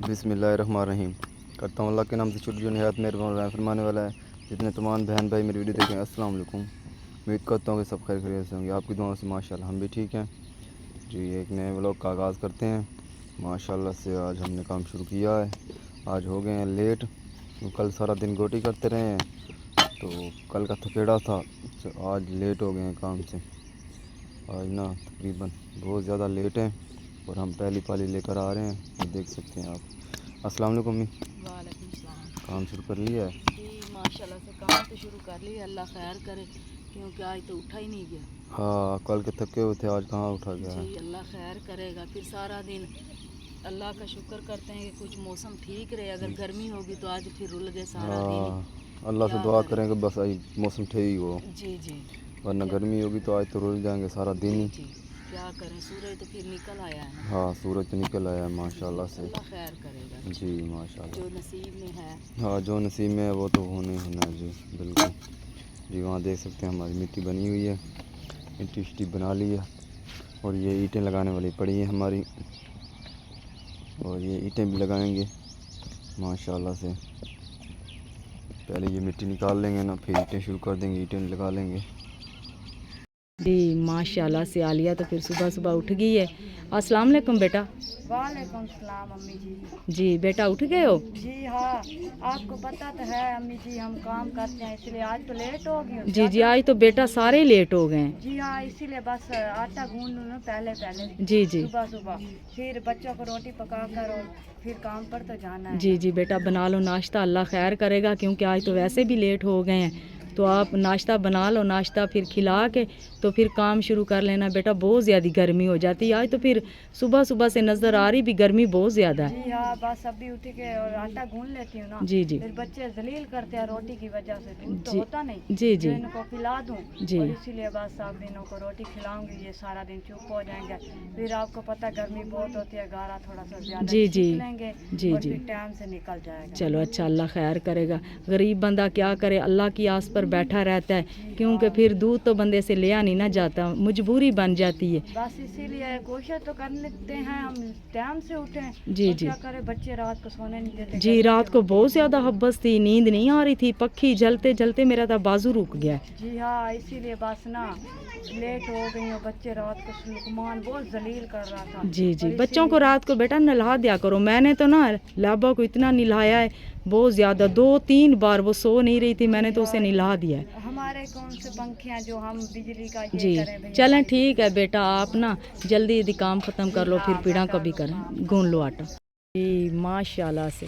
बिस्मिल्लाहिर्रहमानिर्रहीम। करता हूँ अल्लाह के नाम से शुरू जो नहायत मेहरबान रहम फरमाने वाला है। जितने तमाम बहन भाई मेरी वीडियो देखें, अस्सलाम वालेकुम। उम्मीद करता हूँ कि सब खैर खैरियत से होंगे। आपकी दुआओं से माशाल्लाह हम भी ठीक हैं जी। एक नए व्लॉग का आगाज़ करते हैं माशाल्लाह से। आज हमने काम शुरू किया है। आज हो गए हैं लेट, तो कल सारा दिन गोटी करते रहे हैं, तो कल का थकेड़ा था, तो आज लेट हो गए हैं काम से। आज ना तकरीबन बहुत ज़्यादा लेट हैं और हम पहली पाली लेकर आ रहे हैं, ये देख सकते हैं आप। अस्सलाम वालेकुम अम्मी। वालेकुम सलाम। काम शुरू कर लिया है जी माशाल्लाह से काम तो शुरू कर लिया, अल्लाह खैर करे, क्योंकि आज तो उठा ही नहीं गया। हाँ, कल के थके हुए थे, आज कहाँ उठा गया है। जी अल्लाह खैर करेगा। फिर सारा दिन अल्लाह का शुक्र करते हैं कि कुछ मौसम ठीक रहे। अगर गर्मी होगी तो आज फिर रुल गए सारा दिन। हाँ, अल्लाह से दुआ करेंगे बस आज मौसम ठीक हो, जी जी। वरना गर्मी होगी तो आज तो रुल जाएंगे सारा दिन ही। जी क्या करें, सूरज तो फिर निकल आया है ना। हाँ, सूरज तो निकल आया है माशाल्लाह से। अल्लाह खैर करेगा जी माशाल्लाह। जो नसीब में है। हाँ, जो नसीब में है वो तो होना ही होना है जी, बिल्कुल जी। वहाँ देख सकते हैं हमारी मिट्टी बनी हुई है, मिट्टी शिट्टी बना ली है, और ये ईंटें लगाने वाली पड़ी हैं हमारी, और ये ईंटें भी लगाएंगे माशाल्लाह से। पहले ये मिट्टी निकाल लेंगे ना, फिर ईंटें शुरू कर देंगे, ईंटें लगा लेंगे जी माशाल्लाह से। आलिया तो फिर सुबह सुबह उठ गई है। अस्सलाम वालेकुम बेटा। वालेकुम सलाम अम्मी जी। जी बेटा उठ गए हो? जी हाँ, आपको पता तो है अम्मी जी, हम काम करते हैं इसलिए आज तो लेट हो गई। जी जी, आज तो बेटा सारे लेट हो गए हैं। जी हाँ, इसीलिए बस आटा गूंद लूँ ना पहले जी जी सुबह सुबह, फिर बच्चों को रोटी पका कर और फिर काम पर तो जाना है। जी जी बेटा, बना लो नाश्ता, अल्लाह खैर करेगा, क्योंकि आज तो वैसे भी लेट हो गए हैं। तो आप नाश्ता बना लो, नाश्ता फिर खिला के तो फिर काम शुरू कर लेना बेटा। बहुत ज़्यादा गर्मी हो जाती है आज तो, फिर सुबह सुबह से नज़र आ रही भी गर्मी बहुत ज़्यादा है। जी हाँ, बस अभी उठ के और आटा गूंद लेती हूँ ना। जी जी। फिर बच्चे जलील करते हैं रोटी की वजह से, दूध तो जी होता नहीं जी जी इनको खिला दूँ। जी। और इसीलिए बस आप इनको को रोटी खिलाऊंगी, ये सारा दिन चुप हो जाएंगे। फिर आपको पता गर्मी बहुत होती है, गारा थोड़ा सा ज्यादा जी जी लेंगे जी और जी। फिर टाइम से निकल जाएगा। चलो अच्छा, अल्लाह खैर करेगा। गरीब बंदा क्या करे, अल्लाह की आस पर बैठा रहता है, क्योंकि फिर दूध तो बंदे से लिया नहीं ना जाता, मजबूरी बन जाती है। बस इसीलिए कोशिश तो कर लेते हैं हम टाइम से उठें। जी और जी क्या करे, बच्चे रात को सोने नहीं देते। जी, रात को बहुत ज़्यादा हब्बस थी, नींद नहीं आ रही थी, पक्खी जलते जलते मेरा तो बाजू रुक गया। जी हाँ, इसीलिए बस ना लेट हो गई हूँ। बच्चे रात को लुकमान बहुत जलील कर रहा था। जी जी, बच्चों को रात को बेटा नहला दिया करो। मैंने तो ना लाबा को इतना नहलाया है, बहुत ज़्यादा, 2-3 बार वो सो नहीं रही थी, मैंने तो उसे नहला दिया है। हमारे कौन से पंखे हैं जो हम बिजली का ये जी करें भैया। चलें ठीक है बेटा, आप ना जल्दी यदि काम ख़त्म कर लो, फिर पीड़ा कभी करें, गूंद लो आटा। जी माशाल्लाह से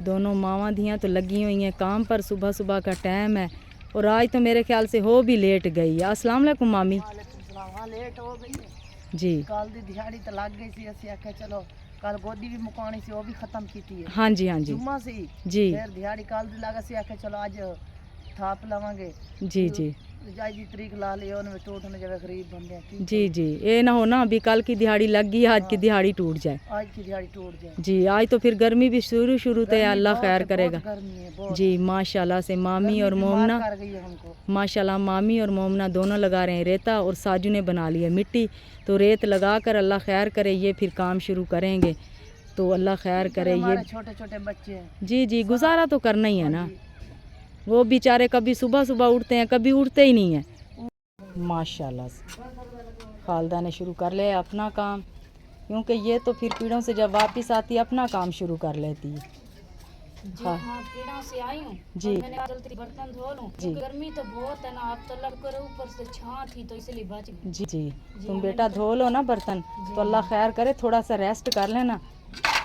दोनों मावां धियाँ तो लगी हुई हैं काम पर। सुबह सुबह का टाइम है और आज तो मेरे ख्याल से हो भी लेट गई है। अस्सलाम वालेकुम मामी। हाँ, लेट हो गई है। जी कल दी दिहाड़ी तो लग गई सी, ਅਸੀਂ ਆਖਿਆ ਚਲੋ ਕੱਲ ਗੋਦੀ ਵੀ ਮੁਕਾਣੀ ਸੀ, ਉਹ ਵੀ ਖਤਮ ਕੀਤੀ ਹੈ। हाँ जी हाँ जी ਜੁਮਾ ਸੀ जी ਫਿਰ ਦਿਹਾੜੀ ਕੱਲ ਦੀ ਲੱਗਾ ਸੀ, ਆਖਿਆ ਚਲੋ ਅੱਜ ਥਾਪ ਲਵਾਂਗੇ। जी जी ਅੱਜ ਦੀ ਤਰੀਕ ਲਾ ਲਈ, ਉਹਨੇ ਟੋਟ ਨੇ ਜਿਵੇਂ ਗਰੀਬ ਬੰਦੇ ਆ ਕੀ। जी जी, ये ना हो ना अभी कल की दिहाड़ी लग गई, आज की दिहाड़ी टूट जाए। आज की दिहाड़ी टूट जाए। जी आज तो फिर गर्मी भी शुरू शुरू तो है, अल्लाह खैर करेगा। गर्मी है बहुत। जी माशाल्लाह से मामी और बीमार मोमना, कर गई है हमको। माशाल्लाह मामी और मोमना दोनों लगा रहे हैं रेता, और साजू ने बना ली है मिट्टी। तो रेत लगा कर अल्लाह खैर करे, ये फिर काम शुरू करेंगे, तो अल्लाह खैर करे। ये छोटे छोटे बच्चे हैं। जी जी, गुजारा तो करना ही है ना। वो बेचारे कभी सुबह सुबह उठते हैं, कभी उठते ही नहीं है। माशाल्लाह से खालदा ने शुरू कर लिया अपना काम, क्योंकि ये तो फिर पीड़ों से जब वापस आती है अपना काम शुरू कर लेती है। जी हाँ, पीड़ों से आई हूँ जी मैंने जल्दी बर्तन धो लूं। जी। गर्मी तो बहुत है ना, आप तो लग कर ऊपर से छां थी तो इसलिए बच गई। जी जी, तुम बेटा धो लो ना बर्तन, तो अल्लाह खैर करे, थोड़ा सा रेस्ट कर लेना,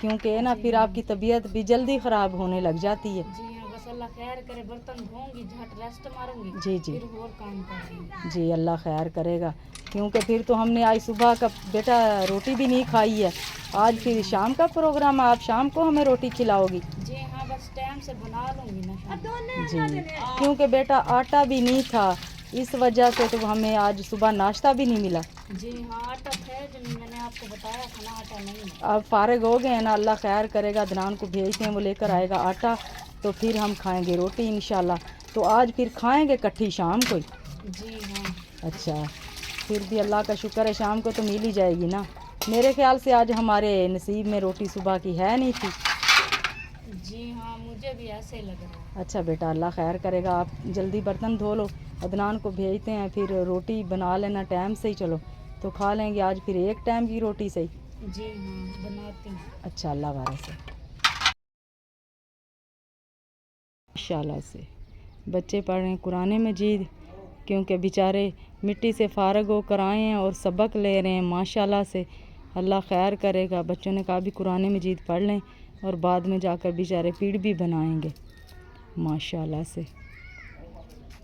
क्योंकि ना फिर आपकी तबीयत भी जल्दी ख़राब होने लग जाती है। जी हाँ, बस अल्लाह खैर करे, बर्तन धोऊंगी, झट रेस्ट मारूंगी, जी जी फिर और काम करूंगी। जी, अल्लाह खैर करेगा, क्योंकि फिर तो हमने आज सुबह का बेटा रोटी भी नहीं खाई है। आज फिर शाम का प्रोग्राम है, आप शाम को हमें रोटी खिलाओगी? जी हाँ, बस टाइम से बना लूंगी ना। जी, क्योंकि बेटा आटा भी नहीं था, इस वजह से तो हमें आज सुबह नाश्ता भी नहीं मिला। जी हाँ, आटा थे जो मैंने आपको बताया था ना, आटा नहीं है। अब फारिग हो गए हैं ना, अल्लाह खैर करेगा, दनान को भेजते हैं, वो लेकर आएगा आटा, तो फिर हम खाएंगे रोटी इंशाल्लाह। तो आज फिर खाएंगे इकट्ठी शाम को ही। जी हाँ। अच्छा, फिर भी अल्लाह का शुक्र है शाम को तो मिल ही जाएगी ना। मेरे ख्याल से आज हमारे नसीब में रोटी सुबह की है नहीं थी। जी हाँ, मुझे भी ऐसे ही लग रहा है। अच्छा बेटा, अल्लाह खैर करेगा। आप जल्दी बर्तन धो लो, अदनान को भेजते हैं, फिर रोटी बना लेना टाइम से ही, चलो तो खा लेंगे आज फिर एक टाइम की रोटी से ही। जी हाँ, बनाती हूँ। अच्छा, अल्लाह वाला से माशाल्लाह से बच्चे पढ़ रहे हैं कुरान मजीद, क्योंकि बेचारे मिट्टी से फ़ारग हो कर आए हैं और सबक ले रहे हैं। माशाल्लाह से अल्लाह खैर करेगा। बच्चों ने कहा भी कुरान मजीद पढ़ लें और बाद में जाकर बेचारे पीढ़ भी बनाएंगे। माशाल्लाह से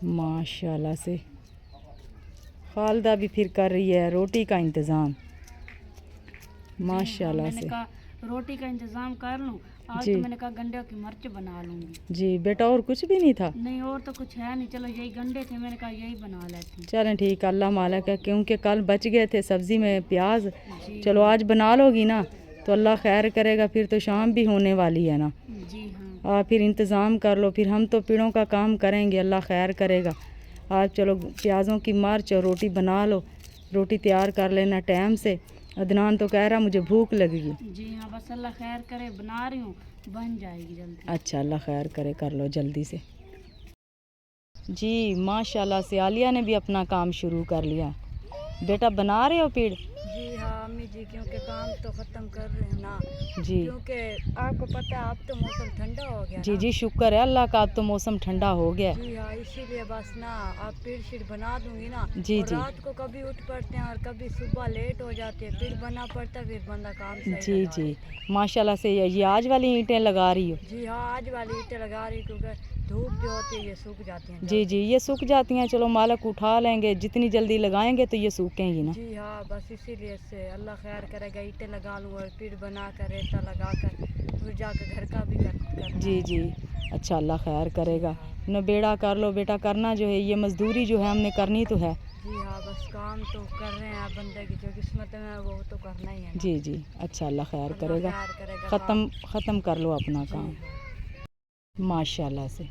माशाल्लाह से खालदा भी फिर कर रही है रोटी का इंतज़ाम। माशाल्लाह मैंने से कहा रोटी का इंतज़ाम कर लूँ आज, जी। तो मैंने कहा गंडे की मिर्च बना लूँगी। जी बेटा, और कुछ भी नहीं था? नहीं और तो कुछ है नहीं, चलो यही गंडे थे, मैंने कहा यही बना लेती हूँ। चलें ठीक है, अल्लाह मालिक है, क्योंकि कल बच गए थे सब्ज़ी में प्याज। जी चलो आज बना लोगी ना तो अल्लाह खैर करेगा, फिर तो शाम भी होने वाली है ना। जी हाँ। फिर इंतज़ाम कर लो, फिर हम तो पेड़ों का काम करेंगे, अल्लाह खैर करेगा। आज चलो प्याज़ों की मिर्च और रोटी बना लो, रोटी तैयार कर लेना टाइम से। अदनान तो कह रहा मुझे भूख लगी है। जी हाँ, बस अल्लाह खैर करे, बना रही हूँ, बन जाएगी जल्दी। अच्छा, अल्लाह खैर करे, कर लो जल्दी से। जी माशाल्लाह से आलिया ने भी अपना काम शुरू कर लिया। बेटा बना रहे हो पेड़? जी हाँ अम्मी जी, क्योंकि काम तो ख़त्म कर रहे हैं ना, जी क्योंकि आपको पता है अब तो मौसम ठंडा हो गया जी ना। जी, शुक्र है अल्लाह का, अब तो मौसम ठंडा हो गया है। जी हाँ, इसीलिए बस ना आप पेड़ शीट बना दूंगी ना। जी, और जी। रात को कभी उठ पड़ते हैं और कभी सुबह लेट हो जाती है, फिर बना पड़ता है, फिर बंदा काम सही जी लगा जी लेता है। माशाल्लाह से ये आज वाली ईंटें लगा रही हो? जी हाँ, आज वाली ईंटें लगा रही, क्योंकि धूप जो होती है ये सूख जाती हैं जी जी, ये सूख जाती हैं, चलो मालिक उठा लेंगे, जितनी जल्दी लगाएंगे तो ये सूखेंगी ना। जी हाँ, बस इसीलिए से अल्लाह खैर करेगा, ईंटें लगा लूँ और पेड़ बना कर रेता लगा कर फिर जाकर घर का भी करना जी है। जी, अच्छा अल्लाह खैर करेगा। न बेड़ा कर लो बेटा, करना जो है ये मजदूरी जो है हमने करनी तो है। जी हाँ, बस काम तो कर रहे हैं, बंदे की जो किस्मत में है वो तो करना ही है ना। जी जी, अच्छा अल्लाह खैर अल्लाह करेगा। खैर करेगा, काम। ख़त्म कर लो अपना जी काम। हाँ। माशाल्लाह से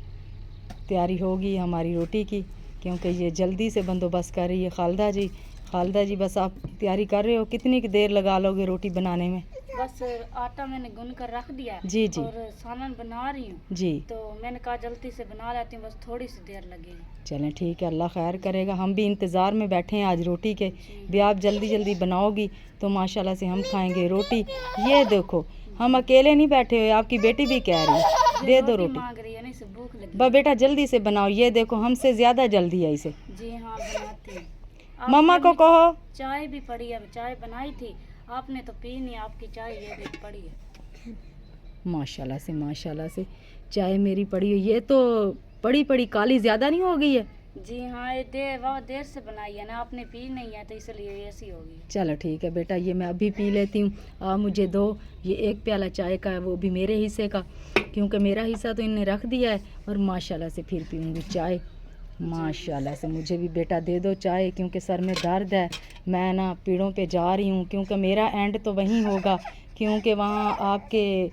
तैयारी होगी हमारी रोटी की, क्योंकि ये जल्दी से बंदोबस्त कर रही है खालदा जी। खालदा जी बस आप तैयारी कर रहे हो, कितनी की देर लगा लोगे रोटी बनाने में? बस आटा मैंने गूंद कर रख दिया है जी जी और सालन बना रही हूँ, जी, तो मैंने कहा जल्दी से बना लेती हूँ, बस थोड़ी सी देर लगेगी। चलें ठीक है, अल्लाह खैर करेगा। हम भी इंतज़ार में बैठे हैं आज रोटी के, जी। भी आप जल्दी जल्दी बनाओगी तो माशाल्लाह से हम खाएंगे रोटी। ये देखो हम अकेले नहीं बैठे हुए, आपकी बेटी भी कह रही है दे दो रोटी। मांग रही है, नहीं से भूख लगी। बेटा जल्दी से बनाओ, ये देखो हमसे ज़्यादा जल्दी है इसे। जी हाँ, बनाती हूँ। मम्मा को कहो। चाय भी पड़ी है, चाय बनाई थी, आपने तो पी नहीं, आपकी चाय ये भी पड़ी है। माशाल्लाह से चाय मेरी पड़ी है, ये तो पड़ी पड़ी काली ज़्यादा नहीं हो गई है? जी हाँ, ये देर से बनाई है ना, आपने पी नहीं है तो इसलिए ऐसी होगी। चलो ठीक है बेटा, ये मैं अभी पी लेती हूँ। आप मुझे दो, ये एक प्याला चाय का है, वो भी मेरे हिस्से का, क्योंकि मेरा हिस्सा तो इनने रख दिया है। और माशाल्लाह से फिर पीऊँगी चाय। माशाल्लाह से मुझे भी बेटा दे दो चाय, क्योंकि सर में दर्द है। मैं ना पेड़ों पे जा रही हूँ, क्योंकि मेरा एंड तो वहीं होगा, क्योंकि वहाँ आपके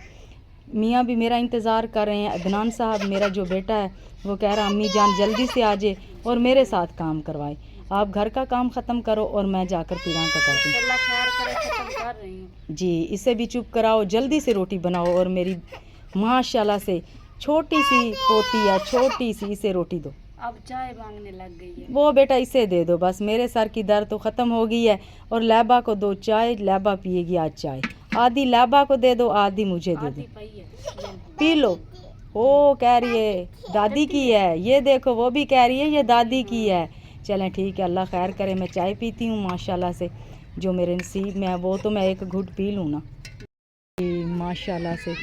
मियाँ भी मेरा इंतज़ार कर रहे हैं। अदनान साहब मेरा जो बेटा है वो कह रहा अम्मी जान जल्दी से आ जाए और मेरे साथ काम करवाए। आप घर का काम ख़त्म करो और मैं जाकर पीड़ा का करती हूँ। अल्लाह खैर करे, खत्म कर रही हूँ। जी, इसे भी चुप कराओ, जल्दी से रोटी बनाओ। और मेरी माशाल्लाह से छोटी सी पोती है, छोटी सी, इसे रोटी दो। अब चाय मांगने लग गई है। वो बेटा इसे दे दो, बस मेरे सर की दर्द तो ख़त्म हो गई है। और लैबा को दो चाय, लैबा पिएगी आज चाय। आधी लैबा को दे दो, आधी मुझे दे दो, आधी पई है, पी लो। ओ कह रही है दादी की है, ये देखो वो भी कह रही है ये दादी की है। चलें ठीक है, अल्लाह खैर करे। मैं चाय पीती हूँ माशाल्लाह से, जो मेरे नसीब में है वो तो मैं एक घुट पी लूँ ना। जी माशाल्लाह से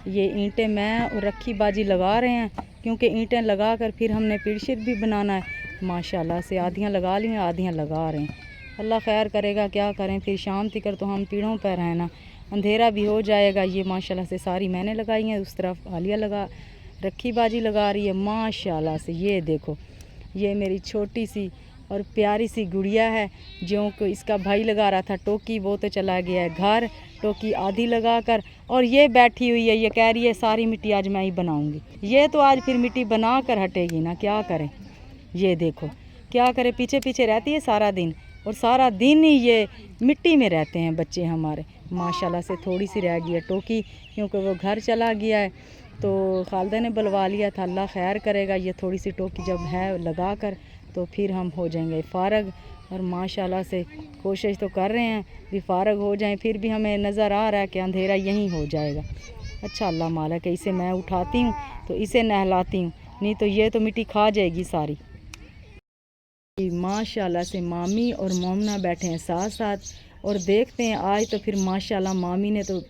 ये ईंटें मैं और रखी बाजी लगा रहे हैं, क्योंकि ईंटें लगा कर फिर हमने पिड़शिर भी बनाना है। माशाल्लाह से आधियाँ लगा ली हैं, आधियाँ लगा रहे हैं। अल्लाह खैर करेगा, क्या करें, फिर शाम तक तो हम पीड़ों पर हैं ना, अंधेरा भी हो जाएगा। ये माशाल्लाह से सारी मैंने लगाई हैं, उस तरफ आलिया लगा रखी बाजी लगा रही है। माशाल्लाह से ये देखो, ये मेरी छोटी सी और प्यारी सी गुड़िया है, जो को इसका भाई लगा रहा था टोकी, वो तो चला गया है घर, टोकी आधी लगा कर। और ये बैठी हुई है, ये कह रही है सारी मिट्टी आज मैं ही बनाऊंगी। ये तो आज फिर मिट्टी बना कर हटेगी ना, क्या करें। ये देखो क्या करे, पीछे पीछे रहती है सारा दिन, और सारा दिन ही ये मिट्टी में रहते हैं बच्चे हमारे। माशाल्लाह से थोड़ी सी रह गई है टोकी, क्योंकि वो घर चला गया है तो खालदा ने बुलवा लिया था। अल्लाह खैर करेगा, ये थोड़ी सी टोकी जब है लगा कर तो फिर हम हो जाएंगे फ़ारग। और माशाल्लाह से कोशिश तो कर रहे हैं भी फ़ारग हो जाएं, फिर भी हमें नज़र आ रहा है कि अंधेरा यहीं हो जाएगा। अच्छा अल्लाह मालिक है, इसे मैं उठाती हूँ तो इसे नहलाती हूँ, नहीं तो ये तो मिट्टी खा जाएगी सारी। माशाल्लाह से मामी और मोमना बैठे हैं साथ साथ और देखते हैं आज तो फिर माशाल्लाह मामी ने तो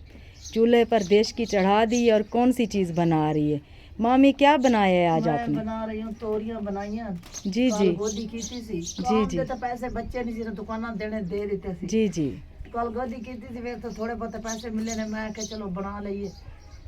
चूल्हे पर देश की चढ़ा दी और कौन सी चीज़ बना रही है। मामी क्या बनाया है आज आपने? बना रही हूँ तोरियां बनाई हैं। जी जी गोदी की थी जी जी तो पैसे बच्चे नहीं सी दुकाना देने दे रहे थे। जी जी कल गोदी की थी फिर तो थोड़े बहुत पैसे मिले ने, मैं क्या चलो बना लइए।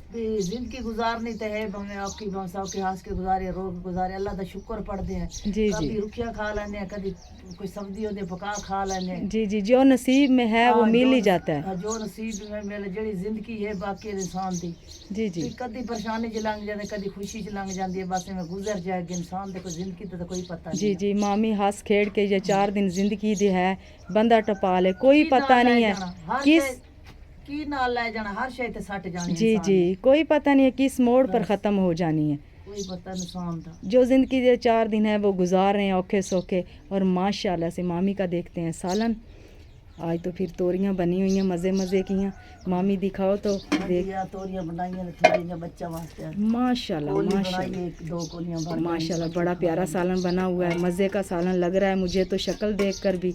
जिंदगी गुजारनी तो है, हमें आपकी सबके हाथ के गुजारे, रोग गुजारे, अल्लाह का शुक्र पढ़ते हैं। जी कभी जी रुखिया खा लेने, कभी कोई सब्जी होते पका खा लेने। जी जी जो नसीब में है वो मिल ही जाता है। जो नसीब में मिले, जेड़ी जिंदगी है बाकी इंसान दी जी जी कदी परेशानी च लंघ जाते, कदी खुशी च लंघ जाती है, बस में गुजर जाएगी इंसान। देखो जिंदगी तो कोई पता नहीं। जी जी मामी हंस खेड़ के ये 4 दिन जिंदगी दी है, बंदा टपा ले, कोई पता नहीं है किस की नाल ले जाना, हर शय ते सट जानी जी इंसान जी ने। कोई पता नहीं है किस मोड़ पर ख़त्म हो जानी है। कोई पता इंसान था। जो ज़िंदगी के 4 दिन है वो गुजार रहे हैं औखे सौखे। और माशाल्लाह से मामी का देखते हैं सालन। आज तो फिर तोरियां बनी हुई हैं मज़े मज़े की हैं। मामी दिखाओ तो देख। या तोरियां बनाई हैं थोड़ी जिहा बच्चा वास्ते। माशाल्लाह कोली बनाई माशाल्लाह है, 1-2 कोलियां भर के। माशाल्लाह बड़ा प्यारा सालन बना हुआ है, मज़े का सालन लग रहा है मुझे तो शक्ल देख कर भी।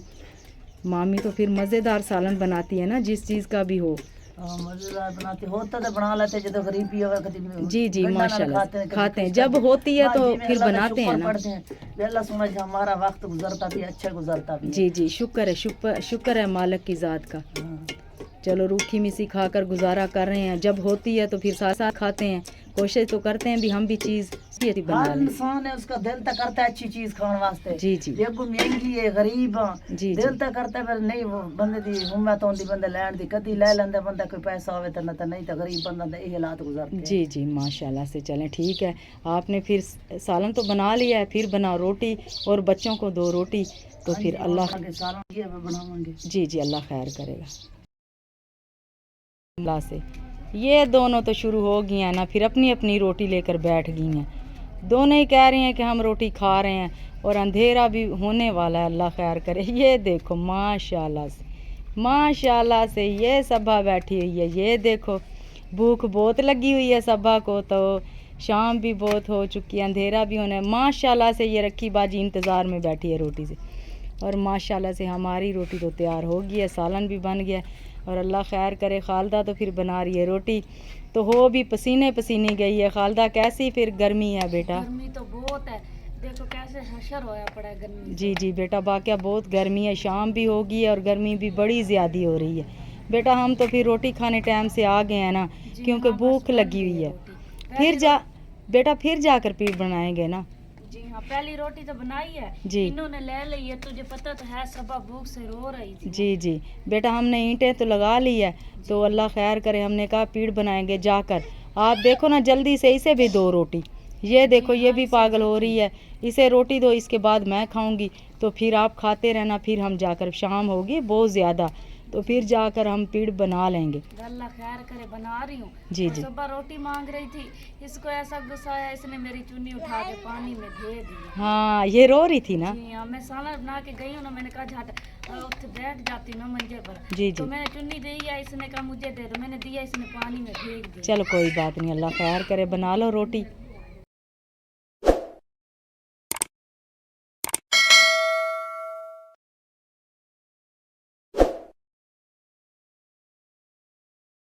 मामी तो फिर मज़ेदार सालन बनाती है ना, जिस चीज़ का भी हो। मजेदार बनाते होता तो बना लेते, जब गरीबी होगा कभी जी जी गंढा नाल माशाल्लाह कभी खाते हैं, कुछ जब करते। होती है हाँ, तो जी, में फिर अल्लाह का बनाते हैं शुक्र ना। पढ़ते हैं। वे अल्लाह सुना हमारा वक्त गुजरता भी अच्छा गुजरता भी है। जी जी शुक्र है, शुक्र है मालिक की ज़ात का। हाँ। चलो रूखी मिसी खा कर गुजारा कर रहे हैं, जब होती है तो फिर साथ साथ खाते हैं। कोशिश तो करते हैं भी हम भी चीज़ बना हर लें। इंसान है, उसका दिल तक करता है अच्छी चीज खाने वास्ते। जी जी देखो महंगी है, गरीब हाँ, जी दिल जी तक करता है, पर नहीं वो बंदे दी हिम्मत होंदी बंदा लैन दी, कदी ले लेंदा बंदा, कोई पैसा होवे तो नहीं तो गरीब बंदा दे यही हालात गुजरते हैं। जी जी माशाल्लाह से। चलें ठीक है, आपने फिर सालन तो बना लिया है, फिर बनाओ रोटी और बच्चों को 2 रोटी तो फिर अल्लाह आगे सारा ये बनावांगे। जी जी अल्लाह खैर करेगा अल्लाह से। ये दोनों तो शुरू हो गई हैं ना, फिर अपनी अपनी रोटी लेकर बैठ गई हैं। दोनों ही कह रही हैं कि हम रोटी खा रहे हैं और अंधेरा भी होने वाला है, अल्लाह खैर करे। ये देखो माशाल्लाह से ये सब्बा बैठी हुई है। ये देखो भूख बहुत लगी हुई है सब्बा को, तो शाम भी बहुत हो चुकी है, अंधेरा भी होना है। माशाल्लाह से ये रखी बाजी इंतज़ार में बैठी है रोटी से। और माशाल्लाह से हमारी रोटी तो तैयार हो गई है, सालन भी बन गया और अल्लाह खैर करे। खालदा तो फिर बना रही है रोटी, तो हो भी पसीने पसीने गई है। खालदा कैसी फिर गर्मी है बेटा? गर्मी तो बहुत है, देखो कैसे हशर होया पड़ा है गर्मी। जी जी बेटा वाकया बहुत गर्मी है, शाम भी होगी है और गर्मी भी बड़ी ज़्यादा हो रही है। बेटा हम तो फिर रोटी खाने टाइम से आ गए हैं ना, क्योंकि भूख लगी हुई है। बेटा फिर जाकर पीठ बनाएंगे ना। जी हाँ, पहली रोटी तो बनाई है जी इन्होंने ले ली है, तुझे पता तो है सबा भूख से रो रही थी। जी जी बेटा हमने ईंटें तो लगा ली है, तो अल्लाह खैर करे। हमने कहा पीठ बनाएंगे जाकर। आप देखो ना जल्दी से इसे भी 2 रोटी। ये देखो ये भी पागल हो रही है, इसे रोटी दो, इसके बाद मैं खाऊंगी, तो फिर आप खाते रहना। फिर हम जाकर शाम होगी बहुत ज़्यादा, तो फिर जाकर हम पीठ बना लेंगे। अल्लाह खैर करे, बना रही हूँ। जी और जी सुबह रोटी मांग रही थी, इसको ऐसा गुस्सा आया, इसने मेरी चुन्नी उठा के पानी में दे दी। हाँ ये रो रही थी ना। जी हाँ, मैं सालन बना के गई हूँ ना, मैंने कहा झट उत्थे बैठ जाती ना मंजे पर। जी तो जी मैंने चुन्नी दी है, इसने कहा मुझे दे दो, मैंने दिया, इसने पानी में फेंक दिया। चलो कोई बात नहीं, अल्लाह खैर करे। बना लो रोटी।